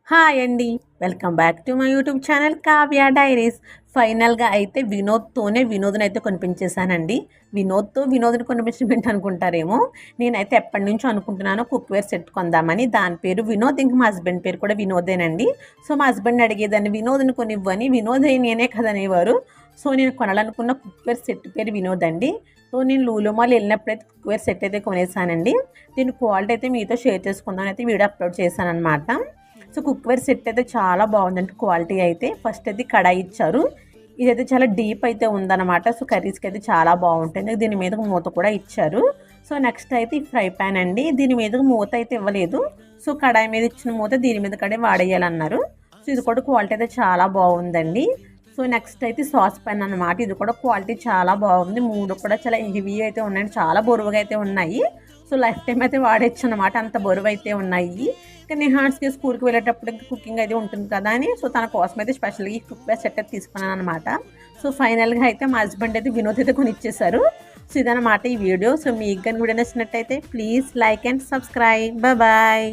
Hi అండి. Welcome back to my YouTube channel Kavya diaries. ఫైనల్‌గా అయితే వినోద్‌నైతే కొనిపించేసానండి. వినోద్‌ని కొనిపించడం ఏంటనుకుంటారేమో. నేనైతే ఎప్పటినుంచో అనుకుంటున్నాను కుక్‌వేర్ సెట్ కొందామని. దాని పేరు వినోద్. ఇంక మా హస్బెండ్ పేరు కూడా వినోదేనండి. సో, మా హస్బెండ్‌ని అడిగేదాన్ని వినోద్‌ని కొనివ్వని. వినోదే నేనే కదా అనేవారు. సో, నేను కొనాలనుకున్న కుక్‌వేర్ సెట్ పేరు వినోద్ అండి. సో, నేను లూలు మాల్ వెళ్ళినప్పుడైతే కుక్‌వేర్ సెట్ అయితే కొనేసానండి. దీని క్వాలిటీ అయితే మీతో షేర్ చేసుకుందామని అయితే వీడియో అప్లోడ్ చేశాననమాట. సో కుక్వేర్ సెట్ అయితే చాలా బాగుందండి. క్వాలిటీ అయితే ఫస్ట్ అయితే కడాయి ఇచ్చారు. ఇదైతే చాలా డీప్ అయితే ఉందన్నమాట. సో కర్రీస్కి అయితే చాలా బాగుంటుంది. దీని మీద మూత కూడా ఇచ్చారు. సో నెక్స్ట్ అయితే ఈ ఫ్రై ప్యాన్ అండి. దీని మీద మూత అయితే ఇవ్వలేదు. సో కడాయి మీద ఇచ్చిన మూత దీని మీద కడే వాడేయాలన్నారు. సో ఇది కూడా క్వాలిటీ అయితే చాలా బాగుందండి. సో నెక్స్ట్ అయితే సాస్ ప్యాన్ అన్నమాట. ఇది కూడా క్వాలిటీ చాలా బాగుంది. మూడు కూడా చాలా హెవీ అయితే ఉన్నాయండి. చాలా బరువుగా అయితే ఉన్నాయి. సో లైఫ్ టైం అయితే వాడచ్చు అనమాట. అంత బరువు అయితే ఉన్నాయి. ఇంకా నిహాన్స్కి స్కూల్కి వెళ్ళేటప్పుడు ఇంకా కుకింగ్ అయితే ఉంటుంది కదా అని సో తన కోసం అయితే స్పెషల్గా ఈ కుక్వేర్ సెట్ అయితే తీసుకున్నాను అనమాట. సో ఫైనల్గా అయితే మా హస్బెండ్ అయితే వినోద్ అయితే కొనిచ్చేసారు. సో ఇదన్నమాట ఈ వీడియో. సో మీకు కానీ వీడియో నచ్చినట్టయితే please like and subscribe. Bye.